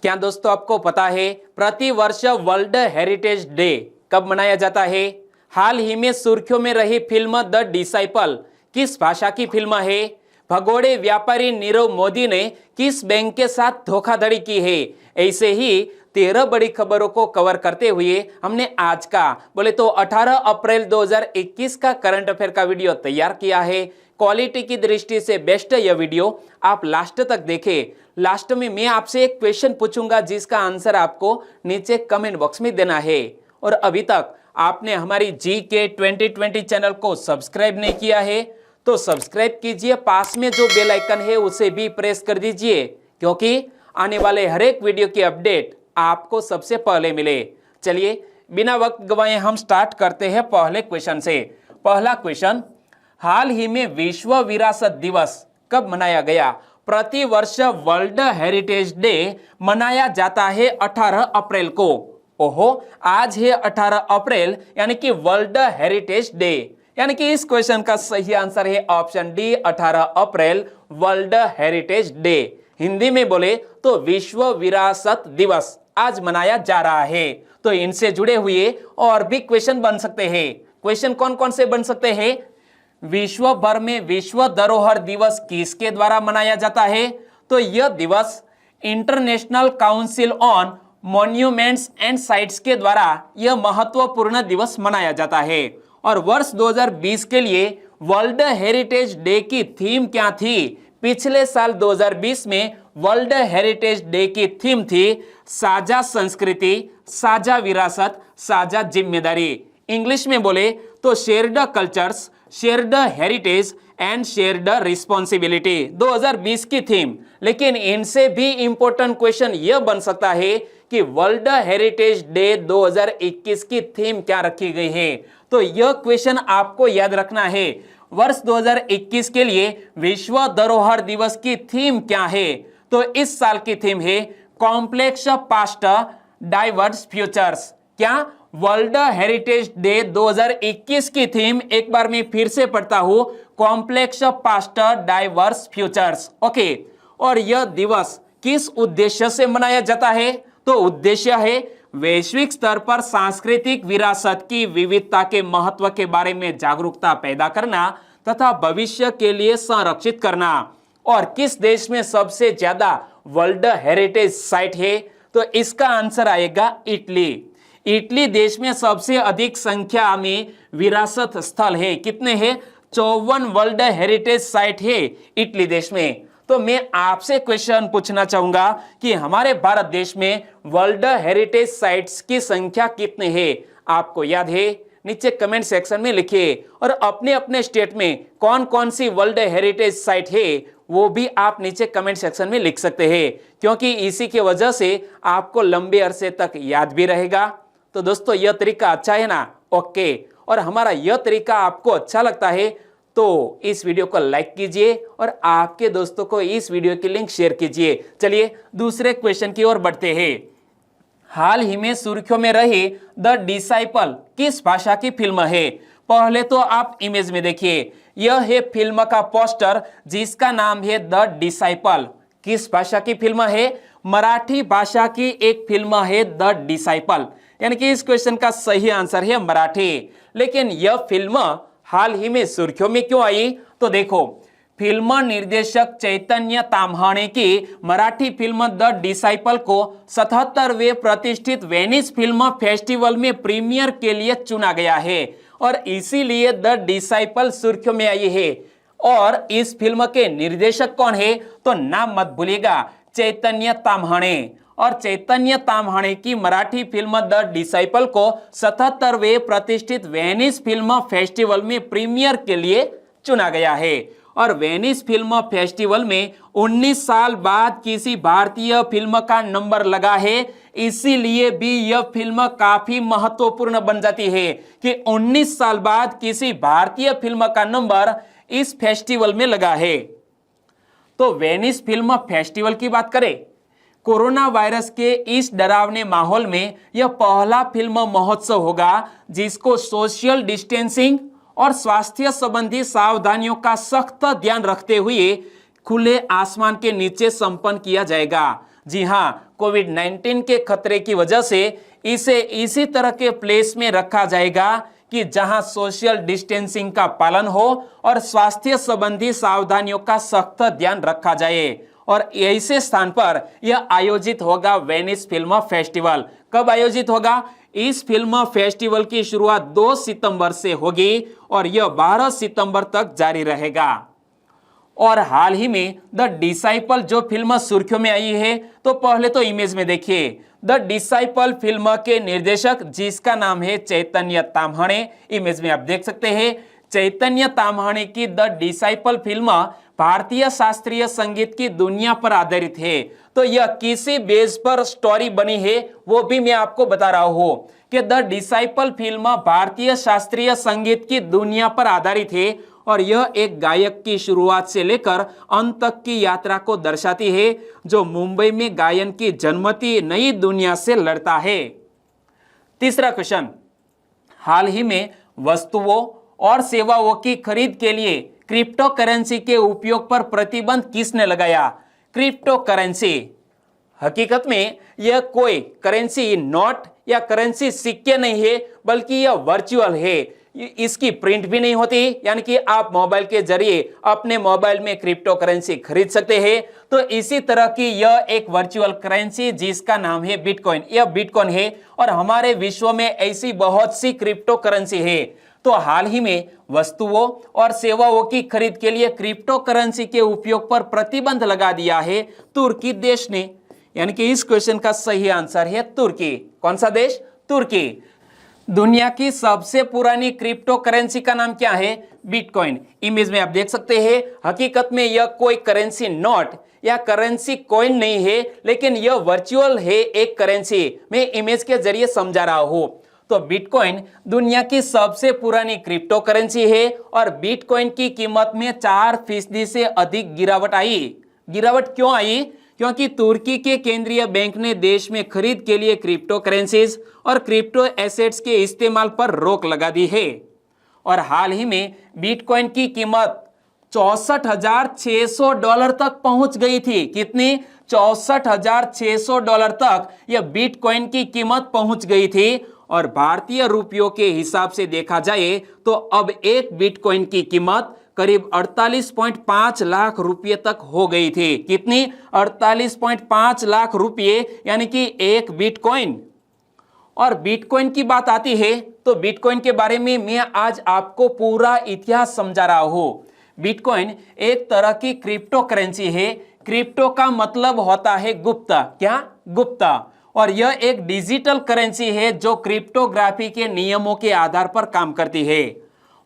क्या दोस्तों आपको पता है प्रति वर्ष वर्ल्ड हेरिटेज डे कब मनाया जाता है? हाल ही में सुर्खियों में रही फिल्म द डिसाइपल किस भाषा की फिल्म है? भगोड़े व्यापारी नीरव मोदी ने किस बैंक के साथ धोखाधड़ी की है? ऐसे ही 13 बड़ी खबरों को कवर करते हुए हमने आज का बोले तो 18 अप्रैल 2021 का करंट अफेयर का वीडियो तैयार किया है। क्वालिटी की दृष्टि से बेस्ट यह वीडियो, आप लास्ट तक देखें। लास्ट में मैं आपसे एक क्वेश्चन पूछूंगा जिसका आंसर आपको नीचे कमेंट बॉक्स में देना है। और अभी तक आपने हमारी GK 2020 चैनल को सब्सक्राइब नहीं किया है तो सब्सक्राइब कीजिए, पास में जो बेल आइकन है उसे भी प्रेस कर दीजिए, क्योंकि आने वाले हर एक वीडियो की अपडेट आपको सबसे पहले मिले। चलिए बिना वक्त गवाए हम स्टार्ट करते हैं पहले क्वेश्चन से। पहला क्वेश्चन, हाल ही में विश्व विरासत दिवस कब मनाया गया? प्रति वर्ष वर्ल्ड हेरिटेज डे मनाया जाता है 18 अप्रैल को। ओहो, आज है 18 अप्रैल यानी कि वर्ल्ड हेरिटेज डे, यानी कि इस क्वेश्चन का सही आंसर है ऑप्शन डी 18 अप्रैल वर्ल्ड हेरिटेज डे। हिंदी में बोले तो विश्व विरासत दिवस आज मनाया जा रहा है। तो इनसे जुड़े हुए और भी क्वेश्चन बन सकते हैं। क्वेश्चन कौन कौन से बन सकते हैं? विश्व भर में विश्व धरोहर दिवस किसके द्वारा मनाया जाता है? तो यह दिवस international council on monuments and sites के द्वारा यह महत्वपूर्ण दिवस मनाया जाता है। और वर्ष 2020 के लिए वर्ल्ड हेरिटेज डे की थीम क्या थी? पिछले साल 2020 में वर्ल्ड हेरिटेज डे की थीम थी साझा संस्कृति, साझा विरासत, साझा जिम्मेदारी। इंग्लिश में बोले तो shared cultures, shared heritage and shared responsibility 2020 की थीम। लेकिन इनसे भी इंपॉर्टेंट क्वेश्चन यह बन सकता है कि वर्ल्ड हेरिटेज डे 2021 की थीम क्या रखी गई है? तो यह क्वेश्चन आपको याद रखना है। वर्ष 2021 के लिए विश्व धरोहर दिवस की थीम क्या है? तो इस साल की थीम है कॉम्प्लेक्स पास्ट डाइवर्स फ्यूचर्स। क्या? वर्ल्ड हेरिटेज डे 2021 की थीम एक बार मैं फिर से पढ़ता हूं, complex past diverse futures. Okay, और यह दिवस किस उद्देश्य से मनाया जाता है? तो उद्देश्य है वैश्विक स्तर पर सांस्कृतिक विरासत की विविधता के महत्व के बारे में जागरूकता पैदा करना तथा भविष्य के लिए संरक्षित करना। और किस देश में सबसे ज्यादा वर्ल्ड हेरिटेज साइट है? तो इसका आंसर आएगा इटली। इटली देश में सबसे अधिक संख्या में विरासत स्थल है। कितने हैं? 54 वर्ल्ड हेरिटेज साइट है इटली देश में। तो मैं आपसे क्वेश्चन पूछना चाहूंगा कि हमारे भारत देश में वर्ल्ड हेरिटेज साइट्स की संख्या कितनी है? आपको याद है? नीचे कमेंट सेक्शन में लिखिए। और अपने अपने स्टेट में कौन कौन सी वर्ल्ड हेरिटेज साइट है वो भी आप नीचे कमेंट सेक्शन में लिख सकते हैं, क्योंकि इसी की वजह से आपको लंबे अरसे तक याद भी रहेगा। तो दोस्तों यह तरीका अच्छा है ना? ओके, और हमारा यह तरीका आपको अच्छा लगता है तो इस वीडियो को लाइक कीजिए और आपके दोस्तों को इस वीडियो की लिंक शेयर कीजिए। चलिए दूसरे क्वेश्चन की ओर बढ़ते हैं। हाल ही में सुर्खियों में रही द डिसाइपल किस भाषा की फिल्म है? पहले तो आप इमेज में देखिए, यह है फिल्म का पोस्टर जिसका नाम है द डिसाइपल। किस भाषा की फिल्म है? मराठी भाषा की एक फिल्म है द डिसाइपल, यानी कि इस क्वेश्चन का सही आंसर है मराठी। लेकिन यह फिल्म हाल ही में सुर्खियों में क्यों आई? तो देखो, फिल्म निर्देशक चैतन्य ताम्हाणे की मराठी फिल्म द डिसाइपल को 77वें प्रतिष्ठित वेनिस फिल्म फेस्टिवल में प्रीमियर के लिए चुना गया है और इसीलिए द डिसाइपल सुर्खियों में आई है। और इस फिल्म के निर्देशक कौन है? तो नाम मत भूलिएगा, चैतन्य ताम्हाणे। और चैतन्य ताम्हाणे की मराठी फिल्म द डिसाइपल को 77वें प्रतिष्ठित वेनिस फिल्म फेस्टिवल में प्रीमियर के लिए चुना गया है। और वेनिस फिल्म फेस्टिवल में 19 साल बाद किसी भारतीय फिल्म का नंबर लगा है, इसीलिए भी यह फिल्म काफी महत्वपूर्ण बन जाती है कि 19 साल बाद किसी भारतीय फिल्म का नंबर इस फेस्टिवल में लगा है। तो वेनिस फिल्म फेस्टिवल की बात करें, कोरोना वायरस के इस डरावने माहौल में यह पहला फिल्म महोत्सव होगा जिसको सोशल डिस्टेंसिंग और स्वास्थ्य संबंधी सावधानियों का सख्त ध्यान रखते हुए खुले आसमान के नीचे संपन्न किया जाएगा। जी हाँ, कोविड-19 के खतरे की वजह से इसे इसी तरह के प्लेस में रखा जाएगा कि जहां सोशल डिस्टेंसिंग का पालन हो और स्वास्थ्य संबंधी सावधानियों का सख्त ध्यान रखा जाए। और ऐसे स्थान पर यह आयोजित होगा वेनिस फिल्म फेस्टिवल। कब आयोजित होगा? इस फिल्म फेस्टिवल की शुरुआत 2 सितंबर से होगी और यह 12 सितंबर तक जारी रहेगा। और हाल ही में द डिसाइपल जो फिल्म सुर्खियों में आई है, तो पहले तो इमेज में देखिए, द डिसाइपल फिल्म के निर्देशक जिसका नाम है चैतन्य ताम्हणे, इमेज में आप देख सकते हैं चैतन्य ताम्हणे की द डिसाइपल फिल्म भारतीय शास्त्रीय संगीत की दुनिया पर आधारित है। तो यह किसी बेस पर स्टोरी बनी है वो भी मैं आपको बता रहा हूं कि द डिसाइपल फिल्म भारतीय शास्त्रीय संगीत की दुनिया पर आधारित है और यह एक गायक की शुरुआत से लेकर अंत तक की यात्रा को दर्शाती है जो मुंबई में गायन की जन्मती नई दुनिया से लड़ता है। तीसरा क्वेश्चन, हाल ही में वस्तुओं और सेवाओं की खरीद के लिए क्रिप्टो करेंसी के उपयोग पर प्रतिबंध किसने लगाया? क्रिप्टो करेंसी, हकीकत में यह कोई करेंसी नोट या करेंसी सिक्के नहीं है, बल्कि यह वर्चुअल है। इसकी प्रिंट भी नहीं होती, यानी कि आप मोबाइल के जरिए अपने मोबाइल में क्रिप्टो करेंसी खरीद सकते हैं। तो इसी तरह की यह एक वर्चुअल करेंसी जिसका नाम है बिटकॉइन, यह बिटकॉइन है और हमारे विश्व में ऐसी बहुत सी क्रिप्टो करेंसी है। तो हाल ही में वस्तुओं और सेवाओं की खरीद के लिए क्रिप्टो करेंसी के उपयोग पर प्रतिबंध लगा दिया है तुर्की देश ने, यानी कि इस क्वेश्चन का सही आंसर है तुर्की। कौन सा देश? तुर्की। दुनिया की सबसे पुरानी क्रिप्टो करेंसी का नाम क्या है? बिटकॉइन। इमेज में आप देख सकते हैं, हकीकत में यह कोई करेंसी नोट या करेंसी कॉइन नहीं है, लेकिन यह वर्चुअल है एक करेंसी। मैं इमेज के जरिए समझा रहा हूं। तो बिटकॉइन दुनिया की सबसे पुरानी क्रिप्टो करेंसी है और बिटकॉइन की कीमत में 4% से अधिक गिरावट आई। गिरावट क्यों आई? क्योंकि तुर्की के केंद्रीय बैंक ने देश में खरीद के लिए क्रिप्टो करेंसीज और क्रिप्टो एसेट्स के इस्तेमाल पर रोक लगा दी है। और हाल ही में बिटकॉइन की कीमत $64,600 तक पहुंच गई थी। कितनी? $64,600 तक यह बिटकॉइन की कीमत पहुंच गई थी। और भारतीय रुपयों के हिसाब से देखा जाए तो अब एक बिटकॉइन की कीमत करीब 48.5 लाख रुपए तक हो गई थी। कितनी? 48.5 लाख रुपए, यानी कि एक बिटकॉइन। और बिटकॉइन की बात आती है तो बिटकॉइन के बारे में मैं आज आपको पूरा इतिहास समझा रहा हूं। बिटकॉइन एक तरह की क्रिप्टो करेंसी है। क्रिप्टो का मतलब होता है गुप्त। क्या? गुप्त। और यह एक डिजिटल करेंसी है जो क्रिप्टोग्राफी के नियमों के आधार पर काम करती है।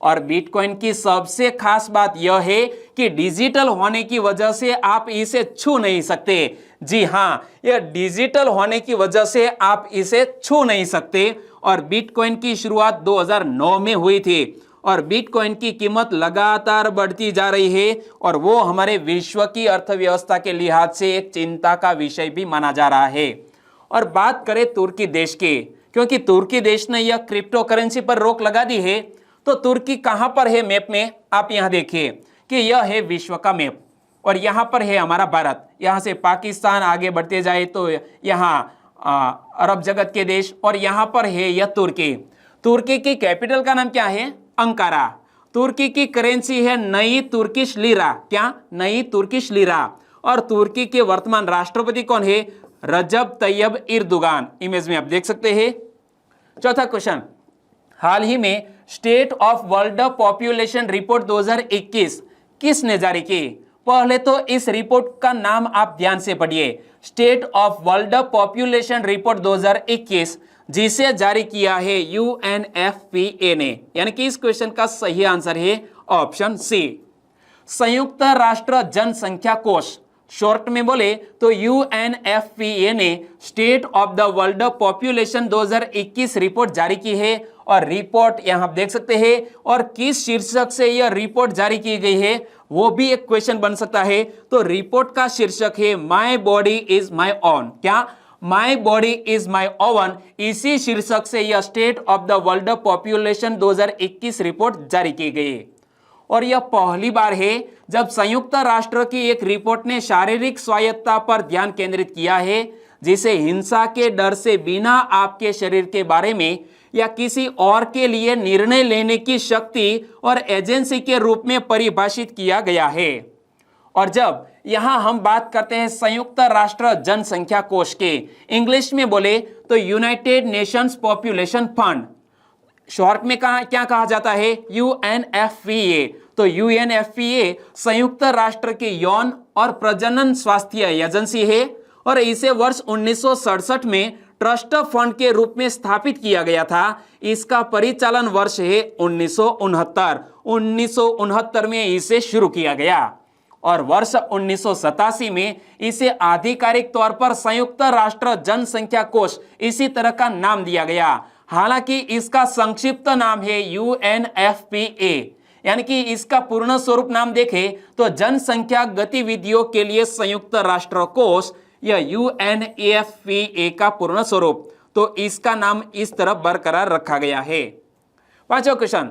और बिटकॉइन की सबसे खास बात यह है कि डिजिटल होने की वजह से आप इसे छू नहीं सकते। जी हाँ, यह डिजिटल होने की वजह से आप इसे छू नहीं सकते। और बिटकॉइन की शुरुआत 2009 में हुई थी और बिटकॉइन की कीमत लगातार बढ़ती जा रही है और वो हमारे विश्व की अर्थव्यवस्था के लिहाज से एक चिंता का विषय भी माना जा रहा है। और बात करें तुर्की देश की, क्योंकि तुर्की देश ने यह क्रिप्टो करेंसी पर रोक लगा दी है, तो तुर्की कहां पर है मैप में? आप यहां देखिए कि यह है विश्व का मैप और यहां पर है हमारा भारत। यहां से पाकिस्तान आगे बढ़ते जाए तो यहां अरब जगत के देश और यहां पर है यह तुर्की। तुर्की की कैपिटल का नाम क्या है? अंकारा। तुर्की की करेंसी है नई तुर्किश लीरा। क्या? नई तुर्किश लीरा। और तुर्की के वर्तमान राष्ट्रपति कौन है? रजब तैयब एर्दोगान। इमेज में आप देख सकते हैं। चौथा क्वेश्चन, हाल ही में state of world population report 2021 किसने जारी की? पहले तो इस रिपोर्ट का नाम आप ध्यान से पढ़िए, state of world population report 2021, जिसे जारी किया है UNFPA ने। यानी कि इस क्वेश्चन का सही आंसर है ऑप्शन सी, संयुक्त राष्ट्र जनसंख्या कोष। शॉर्ट में बोले तो UNFPA ने state of the world population 2021 report जारी की है। और रिपोर्ट यहां देख सकते हैं और किस शीर्षक से यह रिपोर्ट जारी की गई है वो भी एक क्वेश्चन बन सकता है। तो रिपोर्ट का शीर्षक है my body is my own. क्या? My body is my own. इसी शीर्षक से यह state of the world population 2021 report जारी की गई। और यह पहली बार है जब संयुक्त राष्ट्र की एक रिपोर्ट ने शारीरिक स्वायत्तता पर ध्यान केंद्रित किया है, जिसे हिंसा के डर से बिना आपके शरीर के बारे में या किसी और के लिए निर्णय लेने की शक्ति और एजेंसी के रूप में परिभाषित किया गया है। और जब यहां हम बात करते हैं संयुक्त राष्ट्र जनसंख्या कोष के, इंग्लिश में बोले तो United Nations population fund, short में क्या कहा जाता है, UNFPA। तो UNFPA संयुक्त राष्ट्र की यौन और प्रजनन स्वास्थ्य एजेंसी है और इसे वर्ष 1967 में ट्रस्ट फंड के रूप में स्थापित किया गया था। इसका परिचालन वर्ष है 1969 में इसे शुरू किया गया और वर्ष 1987 में इसे आधिकारिक तौर पर संयुक्त राष्ट्र जनसंख्या कोष इसी तरह का नाम दिया गया। हालांकि इसका संक्षिप्त नाम है UNFPA, यानी कि इसका पूर्ण स्वरूप नाम देखें तो जनसंख्या गतिविधियों के लिए संयुक्त राष्ट्र कोष या UNFPA का पूर्ण स्वरूप। तो इसका नाम इस तरह बरकरार रखा गया है। पांचवा क्वेश्चन,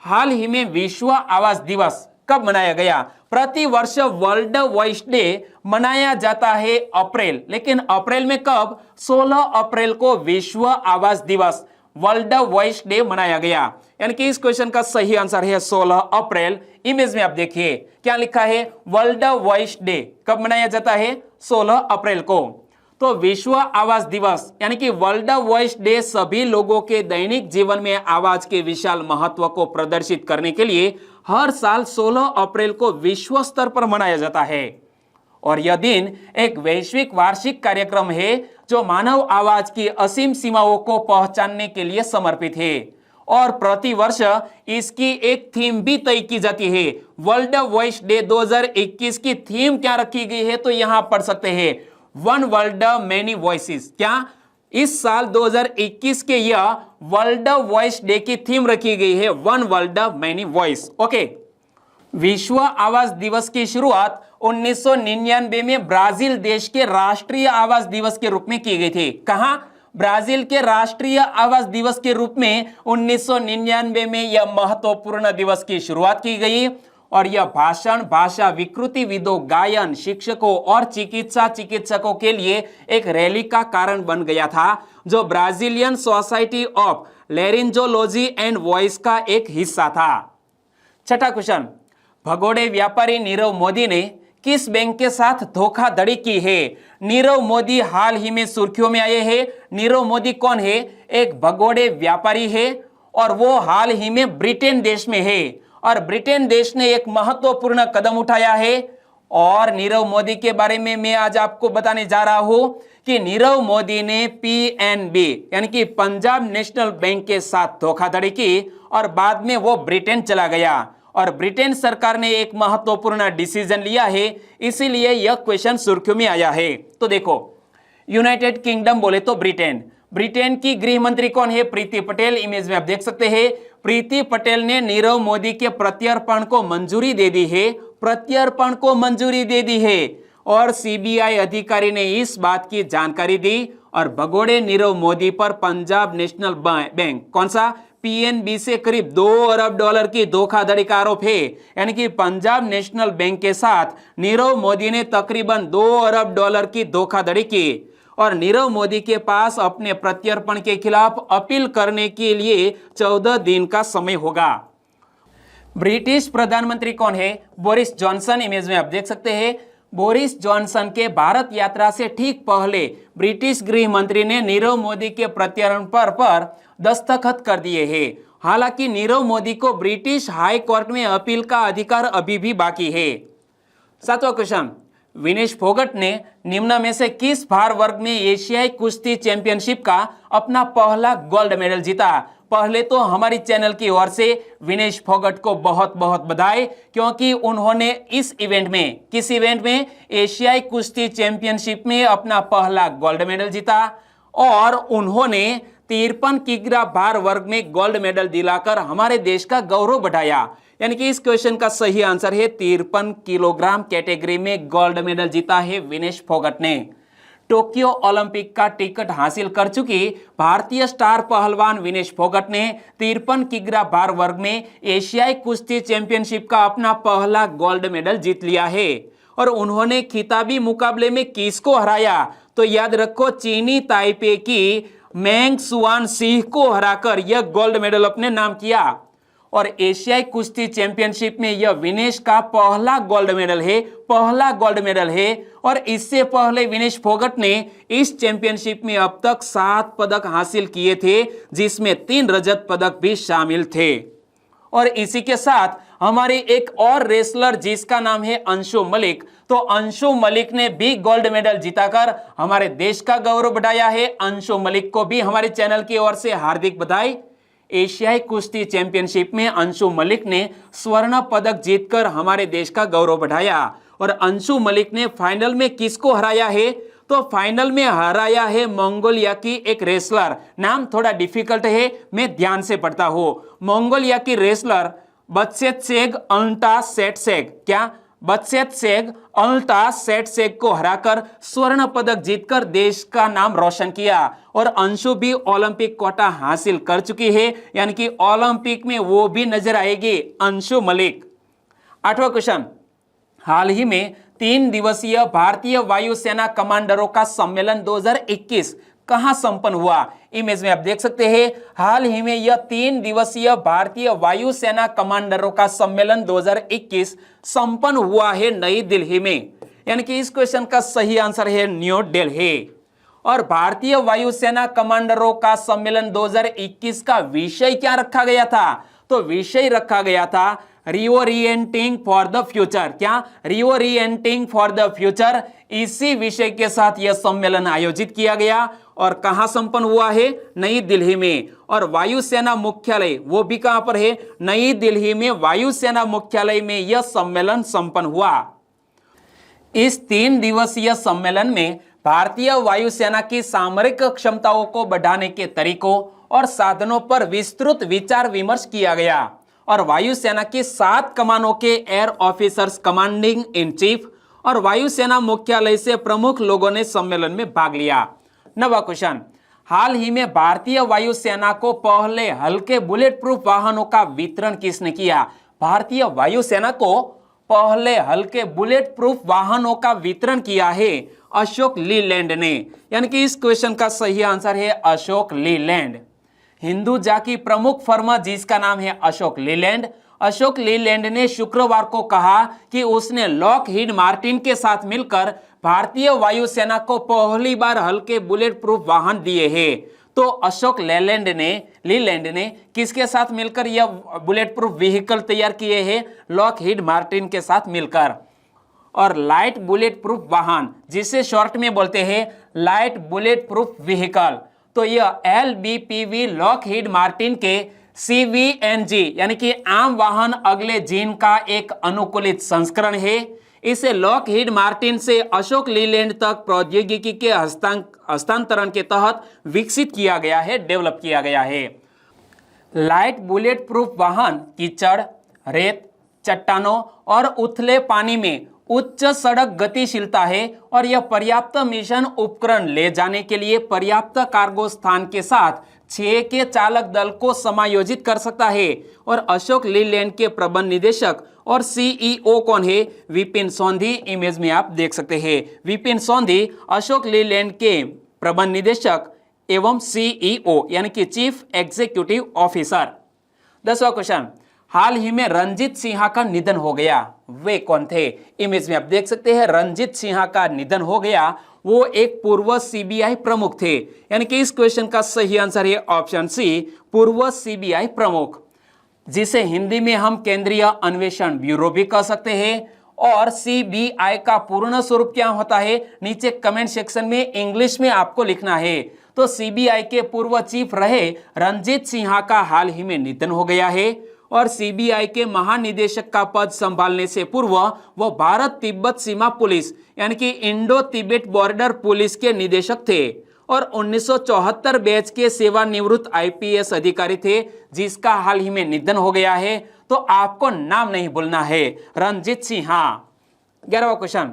हाल ही में विश्व आवास दिवस कब मनाया गया? प्रति वर्ष वर्ल्ड वॉइस डे मनाया जाता है अप्रैल, लेकिन अप्रैल में कब? 16 अप्रैल को विश्व आवास दिवस वर्ल्ड वॉइस डे मनाया गया। यानी कि इस क्वेश्चन का सही आंसर है 16 अप्रैल। इमेज में आप देखिए क्या लिखा है, वर्ल्ड वॉइस डे कब मनाया जाता है? 16 अप्रैल को। तो विश्व आवास दिवस यानी कि वर्ल्ड वॉइस डे सभी लोगों के दैनिक जीवन में आवाज के विशाल महत्व को प्रदर्शित करने के लिए हर साल 16 अप्रैल को विश्व स्तर पर मनाया जाता है। और यह दिन एक वैश्विक वार्षिक कार्यक्रम है जो मानव आवाज की असीम सीमाओं को पहचानने के लिए समर्पित है। और प्रति वर्ष इसकी एक थीम भी तय की जाती है। वर्ल्ड वॉइस डे 2021 की थीम क्या रखी गई है? तो यहां पढ़ सकते हैं, वन वर्ल्ड मेनी वॉइसेस। क्या इस साल 2021 के यह वर्ल्ड वॉइस डे की थीम रखी गई है, one world many voice. Okay, विश्व आवास दिवस की शुरुआत 1999 में ब्राजील देश के राष्ट्रीय आवास दिवस के रूप में की गई थी। कहां? ब्राजील के राष्ट्रीय आवास दिवस के रूप में 1999 में यह महत्वपूर्ण दिवस की शुरुआत की गई और यह भाषण, भाषा विकृतिविदों, गायन, शिक्षकों और चिकित्सकों के लिए एक रैली का कारण बन गया था, जो Brazilian society of laryngology and voice का एक हिस्सा था। छठा क्वेश्चन, भगोड़े व्यापारी नीरव मोदी ने किस बैंक के साथ धोखाधड़ी की है? नीरव मोदी हाल ही में सुर्खियों में आए हैं। नीरव मोदी कौन है? एक भगोड़े व्यापारी है और वो हाल ही में ब्रिटेन देश में है और ब्रिटेन देश ने एक महत्वपूर्ण कदम उठाया है। और नीरव मोदी के बारे में मैं आज आपको बताने जा रहा हूं कि नीरव मोदी ने PNB यानी कि पंजाब नेशनल बैंक के साथ धोखाधड़ी की और बाद में वो ब्रिटेन चला गया और ब्रिटेन सरकार ने एक महत्वपूर्ण डिसीजन लिया है, इसीलिए यह क्वेश्चन सुर्खियों में आया है। तो देखो, यूनाइटेड किंगडम बोले तो ब्रिटेन की गृह मंत्री कौन है? प्रीति पटेल। इमेज में आप देख सकते हैं, प्रीति पटेल ने नीरव मोदी के प्रत्यर्पण को मंजूरी दे दी है, प्रत्यर्पण को मंजूरी दे दी है और CBI अधिकारी ने इस बात की जानकारी दी और भगोड़े नीरव मोदी पर पंजाब नेशनल बैंक कौन सा? PNB से करीब $2 अरब की धोखाधड़ी का आरोप है। यानी कि पंजाब नेशनल बैंक के साथ नीरव मोदी ने तकरीबन $2 अरब की धोखाधड़ी की और नीरव मोदी के पास अपने प्रत्यर्पण के खिलाफ अपील करने के लिए 14 दिन का समय होगा। ब्रिटिश प्रधानमंत्री कौन है? Boris Johnson. इमेज में आप देख सकते हैं, बोरिस जॉनसन के भारत यात्रा से ठीक पहले ब्रिटिश गृह मंत्री ने नीरव मोदी के प्रत्यर्पण पर दस्तखत कर दिए हैं। हालांकि नीरव मोदी को ब्रिटिश हाई कोर्ट में अपील का अधिकार अभी भी बाकी है। सातवां क्वेश्चन, विनेश फोगट ने निम्न में से किस भार वर्ग में एशियाई कुश्ती चैंपियनशिप का अपना पहला गोल्ड मेडल जीता? पहले तो हमारी चैनल की ओर से विनेश फोगट को बहुत बहुत बधाई, क्योंकि उन्होंने इस इवेंट में, किस इवेंट में? एशियाई कुश्ती चैंपियनशिप में अपना पहला गोल्ड मेडल जीता और उन्होंने 53 किग्रा भार वर्ग में गोल्ड मेडल दिलाकर हमारे देश का गौरव बढ़ाया। यानी कि इस क्वेश्चन का सही आंसर है 53 किलोग्राम कैटेगरी में गोल्ड मेडल जीता है विनेश फोगट ने। टोक्यो ओलंपिक का टिकट हासिल कर चुकी भारतीय स्टार पहलवान विनेश फोगट ने 53 किग्रा भार वर्ग में एशियाई कुश्ती चैंपियनशिप का अपना पहला गोल्ड मेडल जीत लिया है। और उन्होंने खिताबी मुकाबले में किसको हराया? तो याद रखो, चीनी ताइपे की मैंग सुआन सिंह को हराकर यह गोल्ड मेडल अपने नाम किया। और एशियाई कुश्ती चैंपियनशिप में यह विनेश का पहला गोल्ड मेडल है। और इससे पहले विनेश फोगट ने इस चैंपियनशिप में अब तक 7 पदक हासिल किए थे, जिसमें 3 रजत पदक भी शामिल थे। और इसी के साथ हमारी एक और रेसलर जिसका नाम है अंशु मलिक, तो अंशु मलिक ने भी गोल्ड मेडल जीताकर हमारे देश का गौरव बढ़ाया है। अंशु मलिक को भी हमारे चैनल की ओर से हार्दिक बधाई। एशियाई कुश्ती चैंपियनशिप में अंशु मलिक ने स्वर्ण पदक जीतकर हमारे देश का गौरव बढ़ाया। और अंशु मलिक ने फाइनल में किसको हराया है? तो फाइनल में हराया है मंगोलिया की एक रेसलर, नाम थोड़ा डिफिकल्ट है, मैं ध्यान से पढ़ता हूं। मंगोलिया की रेसलर बत्सेत्सेग अल्टासेटसेग, क्या बत्सेत्सेग अल्टासेटसेग को हराकर स्वर्ण पदक जीतकर देश का नाम रोशन किया। और अंशु भी ओलंपिक कोटा हासिल कर चुकी है, यानी कि ओलंपिक में वो भी नजर आएगी अंशु मलिक। 8वां क्वेश्चन, हाल ही में 3 दिवसीय भारतीय वायुसेना कमांडरों का सम्मेलन 2021 कहां संपन्न हुआ? इमेज में आप देख सकते हैं, हाल ही में यह 3 दिवसीय भारतीय वायुसेना कमांडरों का सम्मेलन 2021 संपन्न हुआ है नई दिल्ली में। यानी कि इस क्वेश्चन का सही आंसर है न्यू दिल्ली। और भारतीय वायुसेना कमांडरों का सम्मेलन 2021 का विषय क्या रखा गया था? तो विषय रखा गया था रिओरिएंटिंग फॉर द फ्यूचर। क्या? रिओरिएंटिंग फॉर द फ्यूचर। इसी विषय के साथ यह सम्मेलन आयोजित किया गया। और कहां संपन्न हुआ है? नई दिल्ली में। और वायुसेना मुख्यालय वो भी कहां पर है? नई दिल्ली में वायुसेना मुख्यालय में यह सम्मेलन संपन्न हुआ। इस 3 दिवसीय सम्मेलन में भारतीय वायुसेना की सामरिक क्षमताओं को बढ़ाने के तरीकों और साधनों पर विस्तृत विचार विमर्श किया गया। और वायुसेना की 7 कमानों के air officers, commanding in chief और वायुसेना मुख्यालय से प्रमुख लोगों ने सम्मेलन में भाग लिया। 9वां क्वेश्चन, हाल ही में भारतीय वायुसेना को पहले हल्के बुलेट प्रूफ वाहनों का वितरण किसने किया? भारतीय वायुसेना को पहले हल्के बुलेट प्रूफ वाहनों का वितरण किया है अशोक लीलैंड ने। यानी कि इस क्वेश्चन का सही आंसर है अशोक लीलैंड। हिंदुजा की प्रमुख फर्म जिसका नाम है अशोक लीलैंड, अशोक लीलैंड ने शुक्रवार को कहा कि उसने लॉकहीड मार्टिन के साथ मिलकर भारतीय वायुसेना को पहली बार हल्के बुलेट प्रूफ वाहन दिए हैं। तो अशोक लीलैंड ने किसके साथ मिलकर यह बुलेट प्रूफ व्हीकल तैयार किए हैं? लॉकहीड मार्टिन के साथ मिलकर। और लाइट बुलेट प्रूफ वाहन, जिसे शॉर्ट में बोलते हैं लाइट बुलेट प्रूफ व्हीकल, तो यह LBPV लॉकहीड मार्टिन के CVNG यानी कि आम वाहन अगले जीन का एक अनुकूलित संस्करण है। इसे लॉकहीड मार्टिन से अशोक लीलैंड तक प्रौद्योगिकी के हस्तांतरण के तहत विकसित किया गया है, डेवलप किया गया है। लाइट बुलेट प्रूफ वाहन कीचड़, रेत, चट्टानों और उथले पानी में उच्च सड़क गतिशीलता है और यह पर्याप्त मिशन उपकरण ले जाने के लिए पर्याप्त कार्गो स्थान के साथ 6 के चालक दल को समायोजित कर सकता है। और अशोक लीलैंड के प्रबंध निदेशक और CEO कौन है? विपिन सोंधी। इमेज में आप देख सकते हैं, विपिन सोंधी अशोक लीलैंड के प्रबंध निदेशक एवं CEO यानी कि चीफ एग्जीक्यूटिव ऑफिसर। 10वां क्वेश्चन, हाल ही में रंजीत सिन्हा का निधन हो गया, वे कौन थे? इमेज में आप देख सकते हैं, रंजीत सिन्हा का निधन हो गया। वो एक पूर्व CBI प्रमुख थे। यानी कि इस क्वेश्चन का सही आंसर है ऑप्शन सी, पूर्व CBI प्रमुख, जिसे हिंदी में हम केंद्रीय अन्वेषण ब्यूरो भी कह सकते हैं। और CBI का पूर्ण स्वरूप क्या होता है? नीचे कमेंट सेक्शन में इंग्लिश में आपको लिखना है। तो CBI के पूर्व चीफ रहे रंजीत सिन्हा का हाल ही में निधन हो गया है। और CBI के महानिदेशक का पद संभालने से पूर्व वो भारत तिब्बत सीमा पुलिस यानी कि इंडो तिब्बत बॉर्डर पुलिस के निदेशक थे। और 1974 बैच के सेवानिवृत्त IPS अधिकारी थे, जिसका हाल ही में निधन हो गया है। तो आपको नाम नहीं भूलना है, रंजीत सिन्हा। 11वां क्वेश्चन,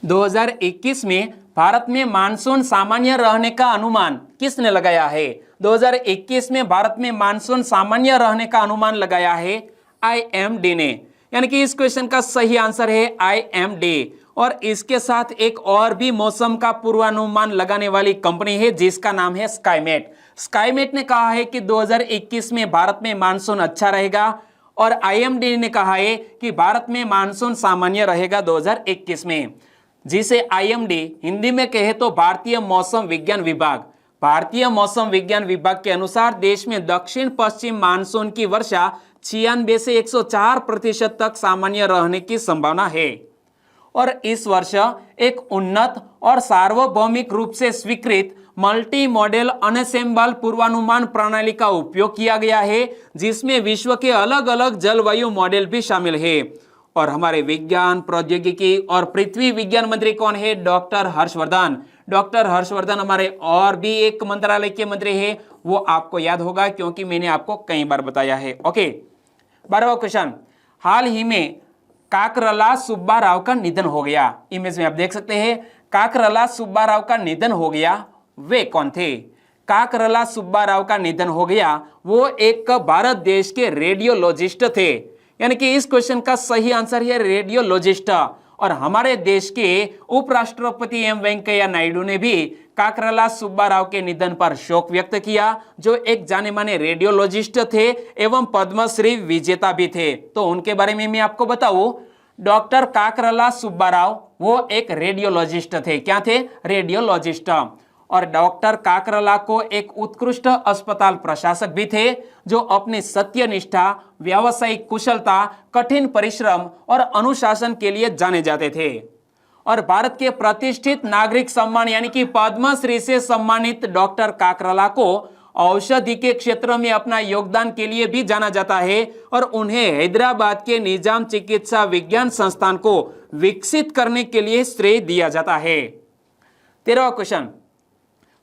2021 में भारत में मानसून सामान्य रहने का अनुमान किसने लगाया है? 2021 में भारत में मानसून सामान्य रहने का अनुमान लगाया है IMD ने, यानी कि इस क्वेश्चन का सही आंसर है IMD। और इसके साथ एक और भी मौसम का पूर्वानुमान लगाने वाली कंपनी है जिसका नाम है स्काईमेट। स्काईमेट ने कहा है कि 2021 में भारत में मानसून अच्छा रहेगा और IMD ने कहा है कि भारत में मानसून सामान्य रहेगा 2021 में, जिसे IMD हिंदी में कहे तो भारतीय मौसम विज्ञान विभाग। भारतीय मौसम विज्ञान विभाग के अनुसार देश में दक्षिण पश्चिम मानसून की वर्षा 96 से 104% तक सामान्य रहने की संभावना है। और इस वर्ष एक उन्नत और सार्वभौमिक रूप से स्वीकृत मल्टी मॉडल अनअसेंबल पूर्वानुमान प्रणाली का उपयोग किया गया है, जिसमें विश्व के अलग अलग जलवायु मॉडल भी शामिल है। और हमारे विज्ञान प्रौद्योगिकी और पृथ्वी विज्ञान मंत्री कौन है? डॉक्टर हर्षवर्धन। डॉक्टर हर्षवर्धन हमारे और भी एक मंत्रालय के मंत्री है, वो आपको याद होगा क्योंकि मैंने आपको कई बार बताया है। ओके, 12वां क्वेश्चन, हाल ही में काकरला सुब्बा राव का निधन हो गया। इमेज में आप देख सकते हैं काकरला सुब्बा राव का निधन हो गया। वे कौन थे? काकरला सुब्बा राव का निधन हो गया, वो एक भारत देश के रेडियोलॉजिस्ट थे, यानी कि इस क्वेश्चन का सही आंसर है रेडियोलॉजिस्ट। और हमारे देश के उपराष्ट्रपति एम वेंकैया नायडू ने भी काकरला सुब्बा राव के निधन पर शोक व्यक्त किया, जो एक जाने माने रेडियोलॉजिस्ट थे एवं पद्मश्री विजेता भी थे। तो उनके बारे में मैं आपको बताऊं, डॉक्टर काकरला सुब्बा राव वो एक रेडियोलॉजिस्ट थे। क्या थे? रेडियोलॉजिस्ट। और डॉक्टर काकरला को एक उत्कृष्ट अस्पताल प्रशासक भी थे, जो अपनी सत्यनिष्ठा, व्यावसायिक कुशलता, कठिन परिश्रम और अनुशासन के लिए जाने जाते थे। और भारत के प्रतिष्ठित नागरिक सम्मान यानी कि पद्मश्री से सम्मानित डॉक्टर काकरला को औषधि के क्षेत्र में अपना योगदान के लिए भी जाना जाता है और उन्हें हैदराबाद के निजाम चिकित्सा विज्ञान संस्थान को विकसित करने के लिए श्रेय दिया जाता है। 13वां क्वेश्चन,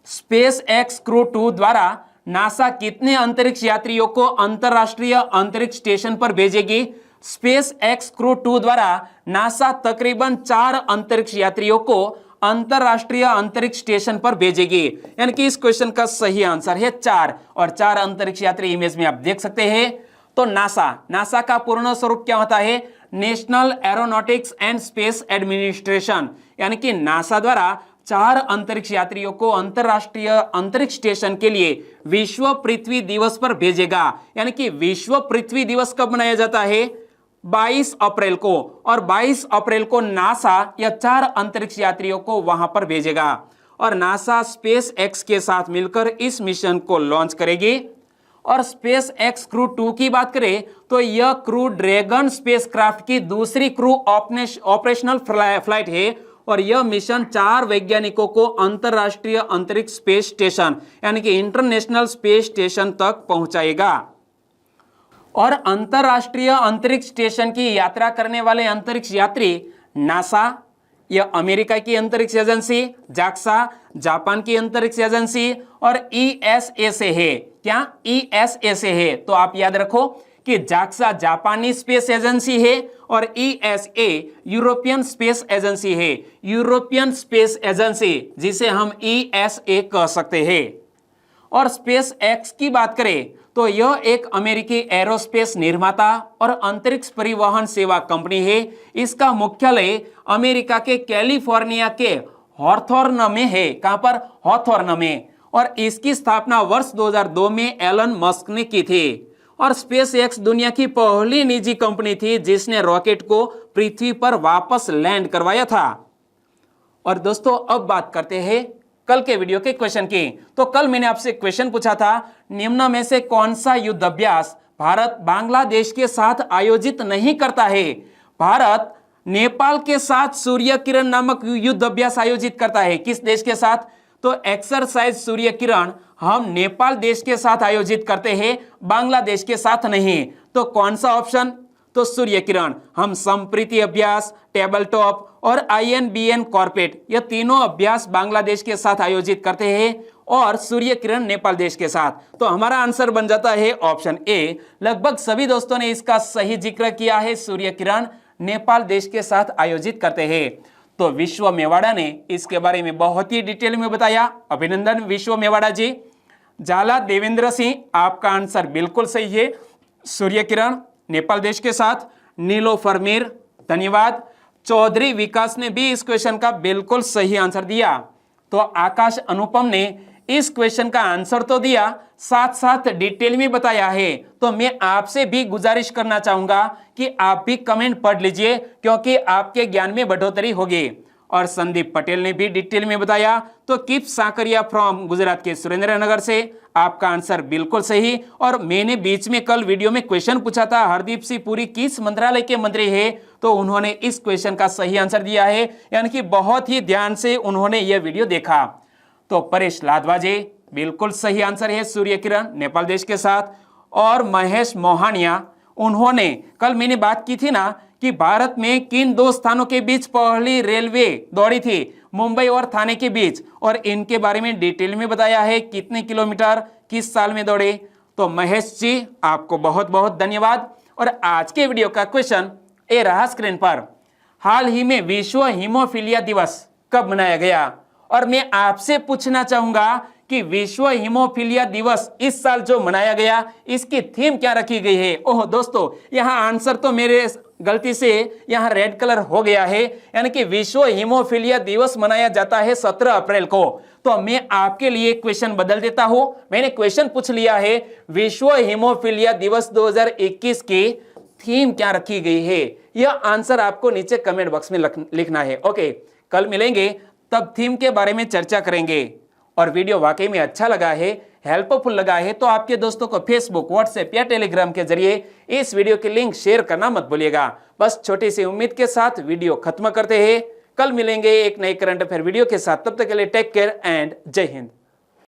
स्पेस एक्स क्रू 2 द्वारा नासा कितने अंतरिक्ष यात्रियों को अंतरराष्ट्रीय अंतरिक्ष स्टेशन पर भेजेगी? स्पेस एक्स क्रू 2 द्वारा नासा तकरीबन 4 अंतरिक्ष यात्रियों को अंतरराष्ट्रीय अंतरिक्ष स्टेशन पर भेजेगी, यानी कि इस क्वेश्चन का सही आंसर है 4। और 4 अंतरिक्ष यात्री इमेज में आप देख सकते हैं। तो नासा का पूर्ण स्वरूप क्या होता है? National aeronautics and space administration, यानी कि नासा द्वारा 4 अंतरिक्ष यात्रियों को अंतरराष्ट्रीय अंतरिक्ष स्टेशन के लिए विश्व पृथ्वी दिवस पर भेजेगा। यानी कि विश्व पृथ्वी दिवस कब मनाया जाता है? 22 अप्रैल को। और 22 अप्रैल को नासा या 4 अंतरिक्ष यात्रियों को वहां पर भेजेगा और नासा स्पेस एक्स के साथ मिलकर इस मिशन को लॉन्च करेगी। और स्पेस एक्स क्रू 2 की बात करें तो यह क्रू ड्रैगन स्पेसक्राफ्ट की दूसरी क्रू ऑपरेशनल फ्लाइट है और यह मिशन 4 वैज्ञानिकों को अंतरराष्ट्रीय अंतरिक्ष स्पेस स्टेशन यानी कि इंटरनेशनल स्पेस स्टेशन तक पहुंचाएगा। और अंतरराष्ट्रीय अंतरिक्ष स्टेशन की यात्रा करने वाले अंतरिक्ष यात्री नासा, यह अमेरिका की अंतरिक्ष एजेंसी, जाक्सा जापान की अंतरिक्ष एजेंसी और ESA से है। क्या? ESA से है। तो आप याद रखो कि जाक्सा जापानी स्पेस एजेंसी है और ESA यूरोपियन स्पेस एजेंसी है। यूरोपियन स्पेस एजेंसी जिसे हम ESA कह सकते हैं। और स्पेस एक्स की बात करें तो यह एक अमेरिकी एरोस्पेस निर्माता और अंतरिक्ष परिवहन सेवा कंपनी है। इसका मुख्यालय अमेरिका के कैलिफोर्निया के हॉथॉर्न में है। कहां पर? हॉथॉर्न में। और इसकी स्थापना वर्ष 2002 में एलन मस्क ने की थी। और स्पेस एक्स दुनिया की पहली निजी कंपनी थी जिसने रॉकेट को पृथ्वी पर वापस लैंड करवाया था। और दोस्तों अब बात करते हैं कल के वीडियो के क्वेश्चन की। तो कल मैंने आपसे क्वेश्चन पूछा था, निम्न में से कौन सा युद्ध अभ्यास भारत बांग्लादेश के साथ आयोजित नहीं करता है? भारत नेपाल के साथ सूर्य किरण नामक युद्ध अभ्यास आयोजित करता है। किस देश के साथ? तो एक्सरसाइज सूर्य किरण हम नेपाल देश के साथ आयोजित करते हैं, बांग्लादेश के साथ नहीं। तो कौन सा ऑप्शन? तो सूर्य किरण। हम संप्रीति अभ्यास, टेबल टॉप और INBN कॉर्पेट ये तीनों अभ्यास बांग्लादेश के साथ आयोजित करते हैं और सूर्य किरण नेपाल देश के साथ। तो हमारा आंसर बन जाता है ऑप्शन ए। लगभग सभी दोस्तों ने इसका सही जिक्र किया है, सूर्य किरण नेपाल देश के साथ आयोजित करते हैं। तो विश्व मेवाड़ा ने इसके बारे में बहुत ही डिटेल में बताया। अभिनंदन विश्व मेवाड़ा जी। झाला देवेंद्र सिंह, आपका आंसर बिल्कुल सही है। सूर्य किरण, नेपाल देश के साथ। नीलोफर मीर, धन्यवाद। चौधरी विकास ने भी इस क्वेश्चन का बिल्कुल सही आंसर दिया। तो आकाश अनुपम ने इस क्वेश्चन का आंसर तो दिया, साथ साथ डिटेल में बताया है। तो मैं आपसे भी गुजारिश करना चाहूंगा कि आप भी कमेंट पढ़ लीजिए, क्योंकि आपके ज्ञान में बढ़ोतरी होगी। और संदीप पटेल ने भी डिटेल में बताया। तो कीप साकरिया फ्रॉम गुजरात के सुरेंद्रनगर से, आपका आंसर बिल्कुल सही। और मैंने बीच में कल वीडियो में क्वेश्चन पूछा था, हरदीप सिंह पुरी किस मंत्रालय के मंत्री है, तो उन्होंने इस क्वेश्चन का सही आंसर दिया है, यानी कि बहुत ही ध्यान से उन्होंने यह वीडियो देखा। तो परेश लादवाजे, बिल्कुल सही आंसर है। सूर्य किरण, नेपाल देश के साथ। और महेश मोहानिया, उन्होंने कल मैंने बात की थी ना कि भारत में किन दो स्थानों के बीच पहली रेलवे दौड़ी थी, मुंबई और थाने के बीच, और इनके बारे में डिटेल में बताया है, कितने किलोमीटर किस साल में दौड़े। तो महेश जी, आपको बहुत बहुत धन्यवाद। और आज के वीडियो का क्वेश्चन ये रहा स्क्रीन पर। हाल ही में विश्व हीमोफीलिया दिवस कब मनाया गया? और मैं आपसे पूछना चाहूंगा कि विश्व हीमोफीलिया दिवस इस साल जो मनाया गया, इसकी थीम क्या रखी गई है? ओह दोस्तों, यहाँ आंसर तो मेरे गलती से यहाँ रेड कलर हो गया है, यानी कि विश्व हीमोफीलिया दिवस मनाया जाता है 17 अप्रैल को। तो मैं आपके लिए क्वेश्चन बदल देता हूं। मैंने क्वेश्चन पूछ लिया है, विश्व हीमोफीलिया दिवस 2021 की थीम क्या रखी गई है? यह आंसर आपको नीचे कमेंट बॉक्स में लिखना है। ओके, कल मिलेंगे, तब थीम के बारे में चर्चा करेंगे। और वीडियो वाकई में अच्छा लगा है, हेल्पफुल लगा है, तो आपके दोस्तों को फेसबुक, व्हाट्सएप या टेलीग्राम के जरिए इस वीडियो की लिंक शेयर करना मत भूलिएगा। बस छोटी सी उम्मीद के साथ वीडियो खत्म करते हैं। कल मिलेंगे एक नए करंट अफेयर वीडियो के साथ। तब तक के लिए टेक केयर एंड जय हिंद।